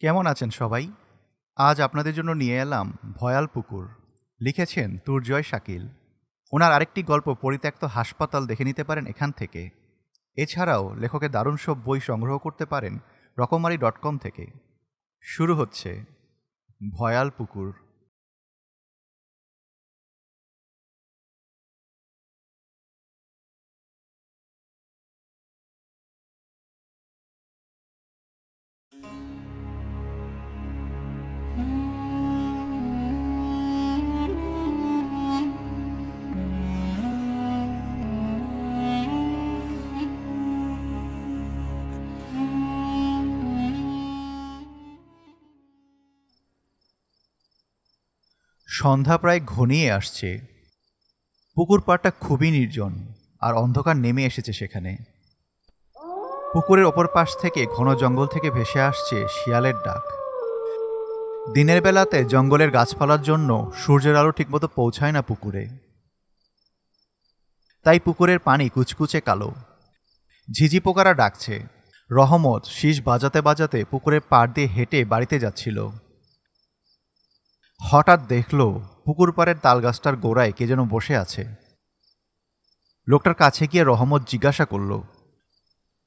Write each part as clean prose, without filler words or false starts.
কেমন আছেন সবাই? আজ আপনাদের জন্য নিয়ে এলাম ভয়াল পুকুর। লিখেছেন তুরজয় শাকিল। ওনার আরেকটি গল্প পরিত্যক্ত হাসপাতাল দেখে নিতে পারেন এখান থেকে। এছাড়াও লেখকের দারুণ সব বই সংগ্রহ করতে পারেন রকমারি.com থেকে। শুরু হচ্ছে ভয়াল পুকুর। সন্ধ্যা প্রায় ঘনিয়ে আসছে। পুকুর পাড়টা খুবই নির্জন, আর অন্ধকার নেমে এসেছে সেখানে। পুকুরের ওপর পাশ থেকে ঘন জঙ্গল থেকে ভেসে আসছে শিয়ালের ডাক। দিনের বেলাতে জঙ্গলের গাছপালার জন্য সূর্যের আলো ঠিকমতো পৌঁছায় না পুকুরে, তাই পুকুরের পানি কুচকুচে কালো। ঝিঝি পোকারা ডাকছে। রহমত শীষ বাজাতে বাজাতে পুকুরের পাড় দিয়ে হেঁটে বাড়িতে যাচ্ছিল। হঠাৎ দেখল পুকুর পাড়ের তালগাছটার গোড়ায় কে যেন বসে আছে। লোকটার কাছে গিয়ে রহমত জিজ্ঞাসা করল,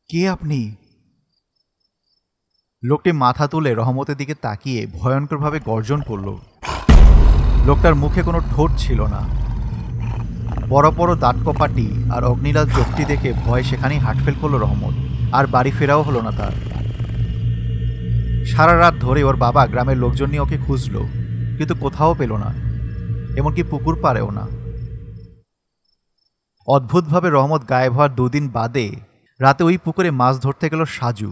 কে আপনি? লোকটি মাথা তুলে রহমতের দিকে তাকিয়ে ভয়ঙ্করভাবে গর্জন করল। লোকটার মুখে কোনো ঠোঁট ছিল না। বড় বড় দাঁত কপাটি আর অগ্নিলাল চোখটি দেখে ভয় সেখানেই হাঁটফেল করল রহমত, আর বাড়ি ফেরাও হলো না তার। সারা রাত ধরে ওর বাবা গ্রামের লোকজন নিয়ে ওকে খুঁজল, কিন্তু কোথাও পেল না, এমনকি পুকুর পাড়েও না। অদ্ভুতভাবে রহমত গায়েব হওয়ার 2 দিন বাদে রাতে ওই পুকুরে মাছ ধরতে গেল সাজু।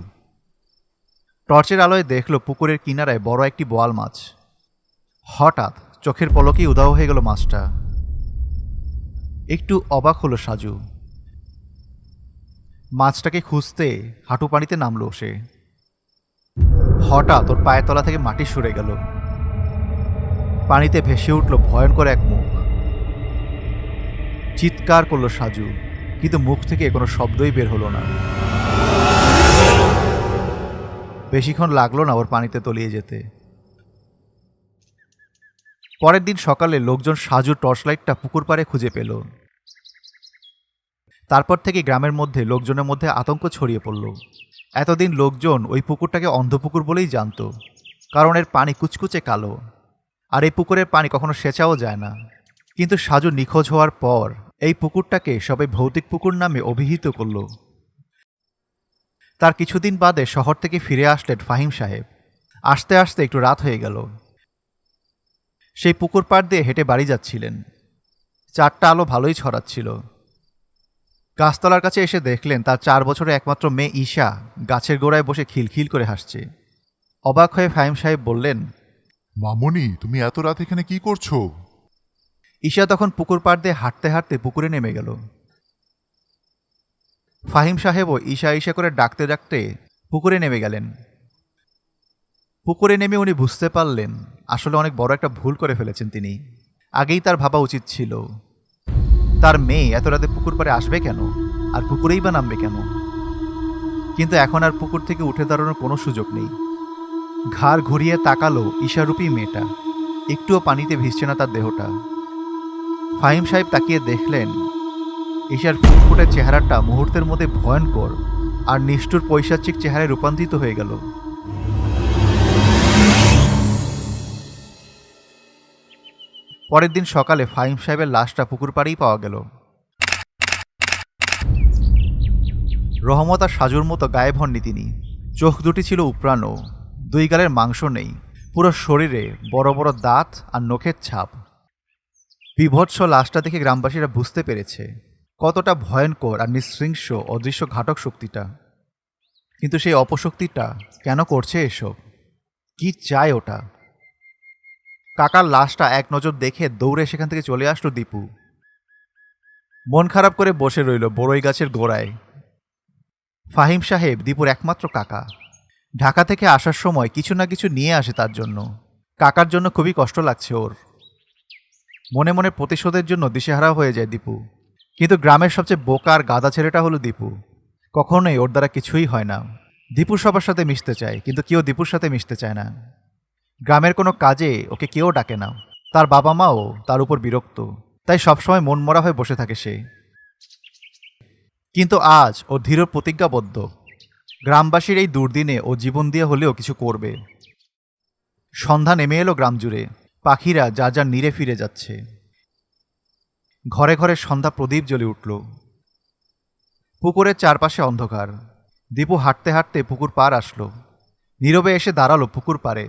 টর্চের আলোয় দেখল পুকুরের কিনারায় বড় একটি বোয়াল মাছ। হঠাৎ চোখের পলকেই উধাও হয়ে গেল মাছটা। একটু অবাক হলো সাজু। মাছটাকে খুঁজতে হাঁটু পানিতে নামল সে। হঠাৎ ওর পায়ের তলা থেকে মাটি সরে গেল। পানিতে ভেসে উঠল ভয়ঙ্কর এক মুখ। চিৎকার করলো সাজু, কিন্তু মুখ থেকে কোনো শব্দই বের হলো না। বেশিক্ষণ লাগলো না ওর পানিতে তলিয়ে যেতে। পরের দিন সকালে লোকজন সাজুর টর্চলাইটটা পুকুর পাড়ে খুঁজে পেল। তারপর থেকে গ্রামের মধ্যে লোকজনের মধ্যে আতঙ্ক ছড়িয়ে পড়ল। এতদিন লোকজন ওই পুকুরটাকে অন্ধপুকুর বলেই জানত, কারণ এর পানি কুচকুচে কালো, আর এই পুকুরের পানি কখনো সেচাও যায় না। কিন্তু সাজু নিখোঁজ হওয়ার পর এই পুকুরটাকে সবাই ভৌতিক পুকুর নামে অভিহিত করল। তার কিছুদিন বাদে শহর থেকে ফিরে আসলেন ফাহিম সাহেব। আসতে আসতে একটু রাত হয়ে গেল। সেই পুকুর পাড় দিয়ে হেঁটে বাড়ি যাচ্ছিলেন। 4টা আলো ভালোই ছড়াচ্ছিল। গাছতলার কাছে এসে দেখলেন তার 4 বছরের একমাত্র মেয়ে ঈশা গাছের গোড়ায় বসে খিলখিল করে হাসছে। অবাক হয়ে ফাহিম সাহেব বললেন, মামুনি, তুমি এত রাত এখানে কি করছো? ঈশা তখন পুকুর পাড় দিয়ে হাঁটতে হাঁটতে পুকুরে নেমে গেল। ফাহিম সাহেবও ঈশা ঈশা করে ডাকতে ডাকতে পুকুরে নেমে গেলেন। পুকুরে নেমে উনি বুঝতে পারলেন আসলে অনেক বড় একটা ভুল করে ফেলেছেন তিনি। আগেই তার ভাবা উচিত ছিল, তার মেয়ে এত রাতে পুকুর পাড়ে আসবে কেন, আর পুকুরেই বা নামবে কেন। কিন্তু এখন আর পুকুর থেকে উঠে দাঁড়ানোর কোনো সুযোগ নেই। ঘাড় ঘুরিয়ে তাকালো ঈশারূপী মেয়েটা। একটুও পানিতে ভিজছে না তার দেহটা। ফাহিম সাহেব তাকিয়ে দেখলেন ঈশার ফুটফুটে চেহারাটা মুহূর্তের মধ্যে ভয়ঙ্কর আর নিষ্ঠুর পৈশাচিক চেহারায় রূপান্তরিত হয়ে গেল। পরের দিন সকালে ফাহিম সাহেবের লাশটা পুকুর পাড়েই পাওয়া গেল। রহমত আর সাজুর মতো গায়েব হননি তিনি। চোখ দুটি ছিল উপড়ানো, 2 গালের মাংস নেই, পুরো শরীরে বড় বড় দাঁত আর নখের ছাপ। বিভৎস লাশটা দেখে গ্রামবাসীরা বুঝতে পেরেছে কতটা ভয়ঙ্কর আর নৃশংস অদৃশ্য ঘাতক শক্তিটা। কিন্তু সেই অপশক্তিটা কেন করছে এসব? কি চায় ওটা? কাকার লাশটা এক নজর দেখে দৌড়ে সেখান থেকে চলে আসলো দীপু। মন খারাপ করে বসে রইল বড়ই গাছের গোড়ায়। ফাহিম সাহেব দীপুর একমাত্র কাকা। ঢাকা থেকে আসার সময় কিছু না কিছু নিয়ে আসে তার জন্য। কাকার জন্য খুবই কষ্ট লাগছে ওর। মনে মনে প্রতিশোধের জন্য দিশেহারা হয়ে যায় দীপু। কিন্তু গ্রামের সবচেয়ে বোকা আর গাদা ছেলেটা হলো দীপু। কখনোই ওর দ্বারা কিছুই হয় না। দীপু সবার সাথে মিশতে চায়, কিন্তু কেউ দীপুর সাথে মিশতে চায় না। গ্রামের কোনো কাজে ওকে কেউ ডাকে না। তার বাবা মাও তার উপর বিরক্ত, তাই সবসময় মনমরা হয়ে বসে থাকে সে। কিন্তু আজ ও দৃঢ় প্রতিজ্ঞাবদ্ধ, গ্রামবাসীর এই দুর্দিনে ও জীবন দিয়ে হলেও কিছু করবে। সন্ধ্যা নেমে এলো গ্রাম জুড়ে, পাখিরা যা যা নীড়ে ফিরে যাচ্ছে। ঘরে ঘরে সন্ধ্যা প্রদীপ জ্বলে উঠল। পুকুরের চারপাশে অন্ধকার। দীপু হাঁটতে হাঁটতে পুকুর পাড় আসলো। নীরবে এসে দাঁড়ালো পুকুর পাড়ে।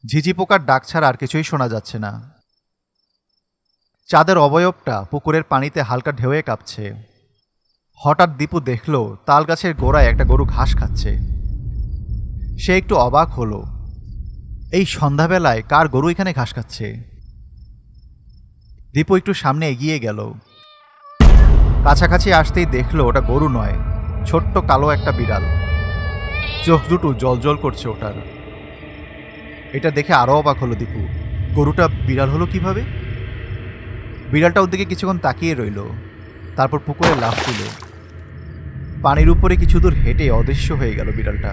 ঝিঝি পোকার ডাক ছাড়া আর কিছুই শোনা যাচ্ছে না। চাঁদের অবয়বটা পুকুরের পানিতে হালকা ঢেউয়ে কাঁপছে। হঠাৎ দীপু দেখল তাল গাছের গোড়ায় একটা গরু ঘাস খাচ্ছে। সে একটু অবাক হলো, এই সন্ধ্যাবেলায় কার গরু এখানে ঘাস খাচ্ছে? দীপু একটু সামনে এগিয়ে গেল। কাছাকাছি আসতেই দেখলো ওটা গরু নয়, ছোট্ট কালো একটা বিড়াল। চোখ দুটো জলজল করছে ওটার। এটা দেখে আরও অবাক হলো দীপু, গরুটা বিড়াল হলো কিভাবে? বিড়ালটা ওর দিকে কিছুক্ষণ তাকিয়ে রইল, তারপর পুকুরে লাফ দিল। পানির উপরে কিছু দূর হেঁটে অদৃশ্য হয়ে গেল বিড়ালটা।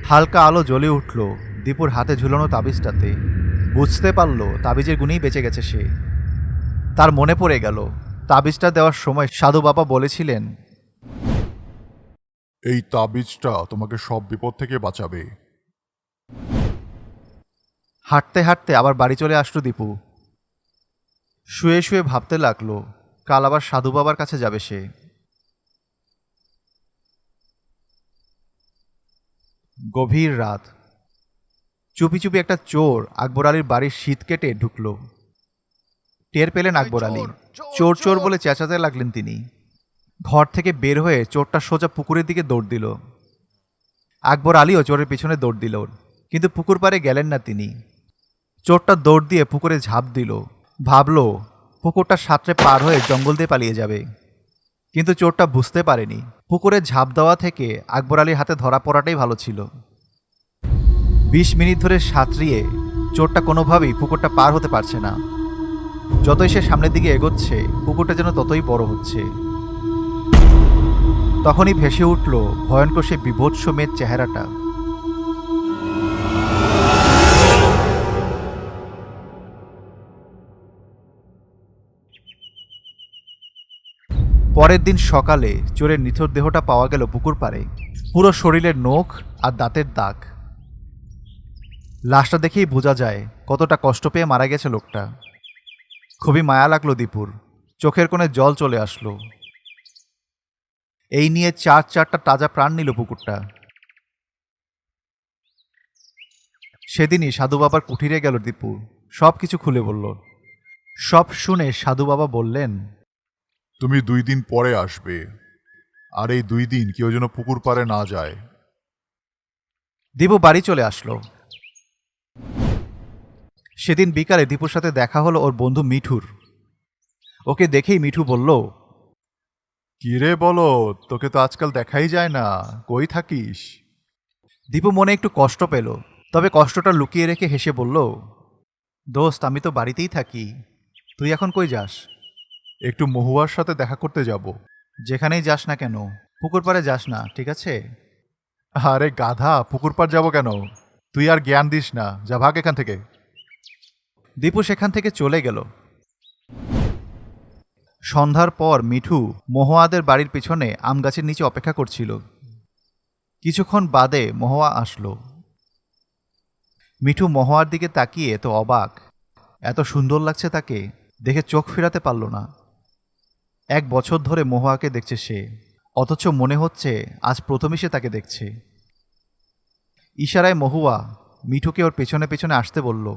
হালকা আলো জ্বলে উঠল দীপুর হাতে ঝুলানো তাবিজটাতে। বুঝতে পারল তাবিজের গুণেই বেঁচে গেছে সে। তার মনে পড়ে গেল তাবিজটা দেওয়ার সময় সাধু বাবা বলেছিলেন, এই তাবিজটা তোমাকে সব বিপদ থেকে বাঁচাবে। হাঁটতে হাঁটতে আবার বাড়ি চলে আসলো দীপু। শুয়ে শুয়ে ভাবতে লাগলো কাল আবার সাধু বাবার কাছে যাবে সে। গভীর রাত। চুপি চুপি একটা চোর আকবর আলীর বাড়ির শীত কেটে ঢুকল। টের পেলেন আকবর আলী। চোর চোর বলে চেঁচাতে লাগলেন তিনি। ঘর থেকে বের হয়ে চোরটা সোজা পুকুরের দিকে দৌড় দিল। আকবর আলীও চোরের পিছনে দৌড় দিল, কিন্তু পুকুর পাড়ে গেলেন না তিনি। চোরটা দৌড় দিয়ে পুকুরে ঝাঁপ দিল। ভাবল পুকুরটা সাঁতরে পার হয়ে জঙ্গল দিয়ে পালিয়ে যাবে, কিন্তু চোরটা বুঝতে পারেনি পুকুরে ঝাঁপ দেওয়া থেকে আকবর আলীর হাতে ধরা পড়াটাই ভালো ছিল। 20 মিনিট ধরে সাঁতরিয়ে চোরটা কোনোভাবেই পুকুরটা পার হতে পারছে না। যতই সে সামনের দিকে এগোচ্ছে পুকুরটা যেন ততই বড় হচ্ছে। তখনই ভেসে উঠল ভয়ঙ্কর সে বিভৎস মেয়ের চেহারাটা। পরের দিন সকালে চোরের নিথর দেহটা পাওয়া গেল পুকুর পাড়ে। পুরো শরীরের নখ আর দাঁতের দাগ। লাশটা দেখেই বোঝা যায় কতটা কষ্ট পেয়ে মারা গেছে লোকটা। খুবই মায়া লাগলো দীপুর। চোখের কোণে জল চলে আসলো। এই নিয়ে চারটা তাজা প্রাণ নিল পুকুরটা। সেদিনই সাধু বাবার কুঠিরে গেল দীপু। সব কিছু খুলে বলল। সব শুনে সাধু বাবা বললেন, তুমি 2 দিন পরে আসবে, আর এই 2 দিন কেউ যেন পুকুর পাড়ে না যায়। দীপু বাড়ি চলে আসলো। সেদিন বিকালে দীপুর সাথে দেখা হলো ওর বন্ধু মিঠুর। ওকে দেখেই মিঠু বলল, কিরে বলো, তোকে তো আজকাল দেখাই যায় না, কই থাকিস? দীপু মনে একটু কষ্ট পেল, তবে কষ্টটা লুকিয়ে রেখে হেসে বলল, দোস্ত আমি তো বাড়িতেই থাকি, তুই এখন কই যাস? একটু মহুয়ার সাথে দেখা করতে যাব। যেখানেই যাস না কেন পুকুর পাড়ে যাস না, ঠিক আছে? আরে গাধা, পুকুর পাড় যাবো কেন? তুই আর জ্ঞান দিস না, যা ভাগ এখান থেকে। দীপু সেখান থেকে চলে গেল। সন্ধ্যার পর মিঠু মহুয়াদের বাড়ির পিছনে আম গাছের নিচে অপেক্ষা করছিল। কিছুক্ষণ বাদে মহুয়া আসলো। মিঠু মহুয়ার দিকে তাকিয়ে তো অবাক, এত সুন্দর লাগছে তাকে, দেখে চোখ ফেরাতে পারল না। 1 বছর ধরে মহুয়াকে দেখছে সে, অথচ মনে হচ্ছে আজ প্রথমই সে তাকে দেখছে। ইশারায় মহুয়া মিঠুকে ওর পেছনে পেছনে আসতে বলল।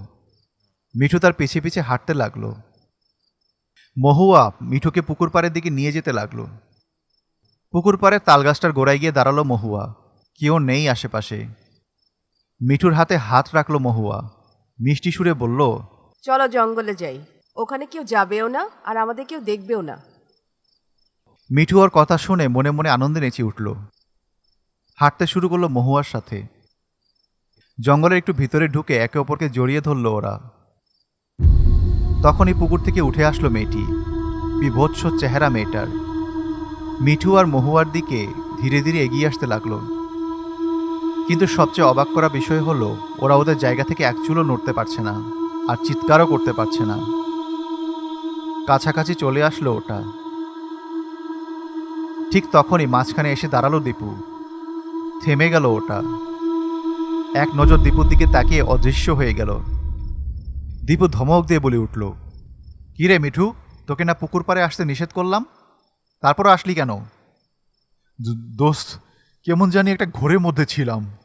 মিঠু তার পিছে পিছে হাঁটতে লাগলো। মহুয়া মিঠুকে পুকুর পাড়ের দিকে নিয়ে যেতে লাগলো। পুকুর পাড়ে তালগাছটার গোড়ায় গিয়ে দাঁড়ালো মহুয়া। কেউ নেই আশেপাশে। মিঠুর হাতে হাত রাখলো মহুয়া। মিষ্টি সুরে বলল, চলো জঙ্গলে যাই, ওখানে কেউ যাবেও না আর আমাদের কেউ দেখবেও না। মিঠু ওর কথা শুনে মনে মনে আনন্দে নেচে উঠল। হাঁটতে শুরু করলো মহুয়ার সাথে। জঙ্গলের একটু ভিতরে ঢুকে একে অপরকে জড়িয়ে ধরল ওরা। তখনই পুকুর থেকে উঠে আসলো মেয়েটি। বিভৎস চেহারা মেয়েটার। মিঠু আর মহুয়ার দিকে ধীরে ধীরে এগিয়ে আসতে লাগলো। কিন্তু সবচেয়ে অবাক করা বিষয় হলো ওরা ওদের জায়গা থেকে এক চুলও নড়তে পারছে না, আর চিৎকারও করতে পারছে না। কাছাকাছি চলে আসলো ওটা। ঠিক তখনই মাঝখানে এসে দাঁড়ালো দীপু। থেমে গেল ওটা। এক নজর দীপুর দিকে তাকিয়ে অদৃশ্য হয়ে গেল। দীপু ধমক দিয়ে বলে উঠল, "কি রে মিঠু, তোকে না পুকুর পাড়ে আসতে নিষেধ করলাম, তারপরও আসলি কেন?" দোস্ত, কেমন জানি একটা ঘোরের মধ্যে ছিলাম,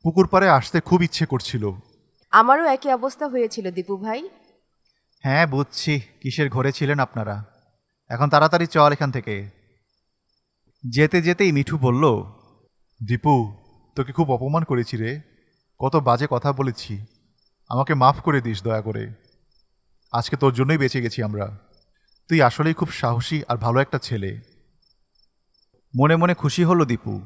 পুকুর পাড়ে আসতে খুব ইচ্ছে করছিল। আমারও একই অবস্থা হয়েছিল দীপু ভাই। হ্যাঁ বুঝছি কিসের ঘরে ছিলেন আপনারা। এখন তাড়াতাড়ি চল এখান থেকে। যেতে যেতেই মিঠু বলল, দীপু, তোকে খুব অপমান করেছি রে, কত বাজে কথা বলেছি, আমাকে মাফ করে দিস দয়া করে। আজকে তোর জন্যই বেঁচে গেছি আমরা। তুই আসলেই খুব সাহসী আর ভালো একটা ছেলে। মনে মনে খুশি হলো দীপু।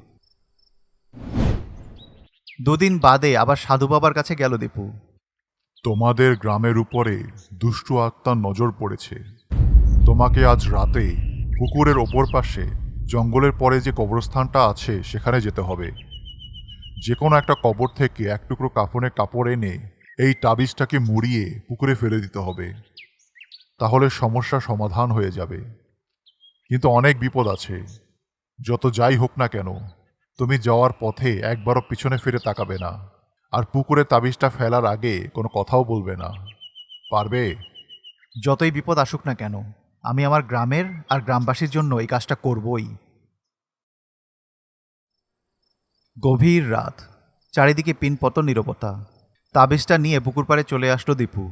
দুদিন বাদে আবার সাধু বাবার কাছে গেল দীপু। তোমাদের গ্রামের উপরে দুষ্টু আত্মার নজর পড়েছে। তোমাকে আজ রাতে পুকুরের ওপর পাশে জঙ্গলের পরে যে কবরস্থানটা আছে সেখানে যেতে হবে। যে কোনো একটা কবর থেকে এক টুকরো কাফনের কাপড় এনে এই তাবিজটাকে মুড়িয়ে পুকুরে ফেলে দিতে হবে। তাহলে সমস্যা সমাধান হয়ে যাবে। কিন্তু অনেক বিপদ আছে। যত যাই হোক না কেন, তুমি যাওয়ার পথে একবারও পিছনে ফিরে তাকাবে না, আর পুকুরে তাবিজটা ফেলার আগে কোনো কথাও বলবে না। পারবে? যতই বিপদ আসুক না কেন, আমি আমার গ্রামের আর গ্রামবাসীর জন্য এই কাজটা করবই। গভীর রাত, চারিদিকে পিনপতন নীরবতা। তাবিজটা নিয়ে পুকুর পাড়ে চলে আসলো দীপু।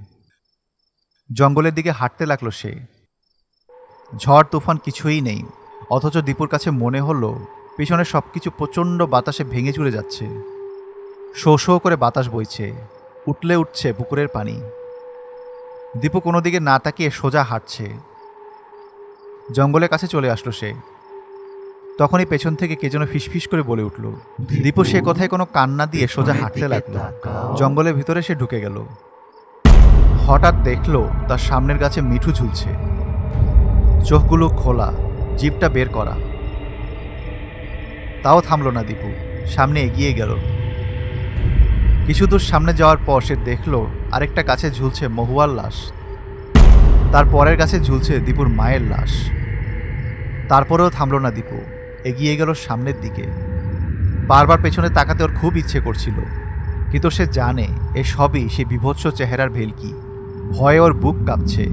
জঙ্গলের দিকে হাঁটতে লাগলো সে। ঝড় তুফান কিছুই নেই, অথচ দীপুর কাছে মনে হলো পিছনে সবকিছু প্রচণ্ড বাতাসে ভেঙে চুরে যাচ্ছে। শো শো করে বাতাস বইছে, উঠলে উঠছে পুকুরের পানি। দীপু কোনো দিকে না তাকিয়ে সোজা হাঁটছে। জঙ্গলের কাছে চলে আসলো সে। তখনই পেছন থেকে কে যেন ফিসফিস করে বলে উঠল। দীপু সে কথায় কোনো কান না দিয়ে সোজা হাঁটতে লাগলো। জঙ্গলের ভিতরে সে ঢুকে গেল। হঠাৎ দেখলো তার সামনের গাছে মিঠু ঝুলছে, চোখগুলো খোলা, জিভটা বের করা। তাও থামলো না দীপু, সামনে এগিয়ে গেল। কিছু দূর সামনে যাওয়ার পর সে দেখলো আরেকটা গাছে ঝুলছে মহুয়ার লাশ। তার পরের গাছে ঝুলছে দীপুর মায়ের লাশ। তারপরেও থামলো না দীপু, এগিয়ে গেল সামনের দিকে। বারবার পেছনে তাকাতে ওর খুব ইচ্ছে করছিল, কিন্তু সে জানে এ সবই সে বিভৎস চেহারার ভেলকি। ভয়ে ওর বুক কাঁপছে।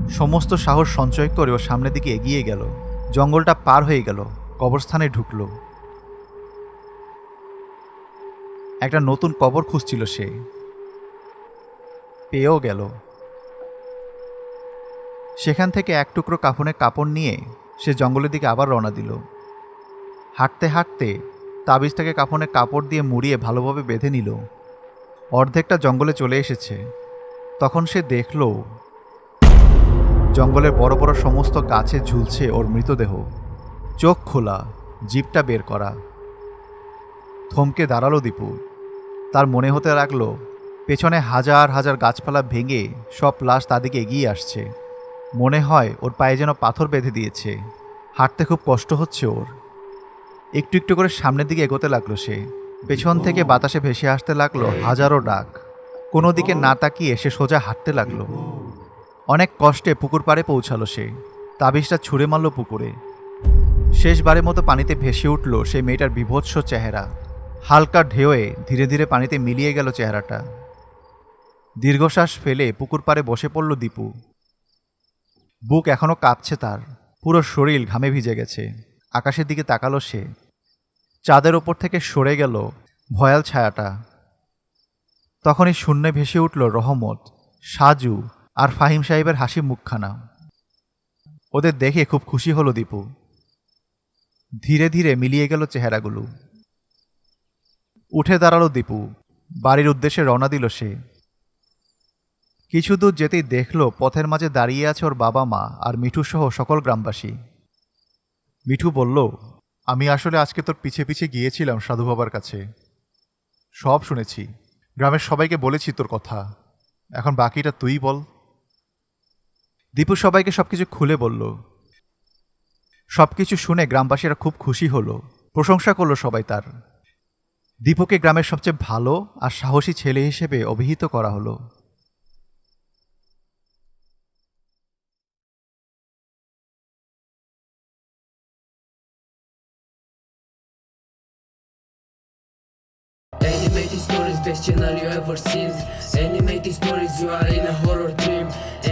সমস্ত সাহস সঞ্চয় করে ও সামনের দিকে এগিয়ে গেল। জঙ্গলটা পার হয়ে গেল, কবরস্থানে ঢুকলো। একটা নতুন কবর খুঁজছিল সে, পেয়েও গেল। সেখান থেকে এক টুকরো কাফনের কাপড় নিয়ে সে জঙ্গলের দিকে আবার রওনা দিল। হাঁটতে হাঁটতে তাবিজটাকে কাফনের কাপড় দিয়ে মুড়িয়ে ভালোভাবে বেঁধে নিল। অর্ধেকটা জঙ্গলে চলে এসেছে। তখন সে দেখল জঙ্গলের বড় বড় সমস্ত গাছে ঝুলছে ওর মৃতদেহ, চোখ খোলা, জিভটা বের করা। থমকে দাঁড়ালো দীপু। তার মনে হতে লাগলো পেছনে হাজার হাজার গাছপালা ভেঙে সব লাশ তাদিকে এগিয়ে আসছে। মনে হয় ওর পায়ে যেন পাথর বেঁধে দিয়েছে। হাঁটতে খুব কষ্ট হচ্ছে ওর। একটু একটু করে সামনের দিকে এগোতে লাগলো সে। পেছন থেকে বাতাসে ভেসে আসতে লাগলো হাজারো ডাক। কোনো দিকে না তাকিয়ে সে সোজা হাঁটতে লাগলো। অনেক কষ্টে পুকুর পাড়ে পৌঁছালো সে। তাবিজটা ছুঁড়ে মারল পুকুরে। শেষবারের মতো পানিতে ভেসে উঠল সেই মেয়েটার বিভৎস চেহারা। হালকা ঢেউয়ে ধীরে ধীরে পানিতে মিলিয়ে গেল চেহারাটা। দীর্ঘশ্বাস ফেলে পুকুর পাড়ে বসে পড়ল দীপু। বুক এখনো কাঁপছে তার, পুরো শরীর ঘামে ভিজে গেছে। আকাশের দিকে তাকালো সে। চাঁদের ওপর থেকে সরে গেল ভয়াল ছায়াটা। তখনই শূন্যে ভেসে উঠল রহমত, সাজু আর ফাহিম সাহেবের হাসি মুখখানা। ওদের দেখে খুব খুশি হলো দীপু। ধীরে ধীরে মিলিয়ে গেল চেহারাগুলো। উঠে দাঁড়ালো দীপু। বাড়ির উদ্দেশ্যে রওনা দিল সে। কিছু দূর যেতেই দেখল পথের মাঝে দাঁড়িয়ে আছে ওর বাবা মা আর মিঠু সহ সকল গ্রামবাসী। মিঠু বলল, আমি আসলে আজকে তোর পিছে পিছে গিয়েছিলাম সাধু বাবার কাছে। সব শুনেছি, গ্রামের সবাইকে বলেছি তোর কথা। এখন বাকিটা তুই বল। দীপু সবাইকে সবকিছু খুলে বলল। সবকিছু শুনে গ্রামবাসীরা খুব খুশি হলো, প্রশংসা করলো সবাই তার। দীপকে গ্রামের সবচেয়ে ভালো আর সাহসী ছেলে হিসেবে অভিহিত করা হলো। Animated stories, best channel you ever seen. Animated stories, you are in a horror dream.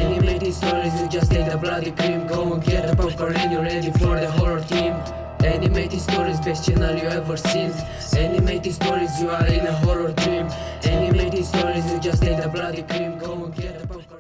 Animated stories, you just take the bloody cream. Go and get the popcorn and you're ready for the horror team. Animated stories, best channel you ever seen. Animated stories, you are in a horror dream. Animated stories, you just take the bloody cream. Go and get the popcorn.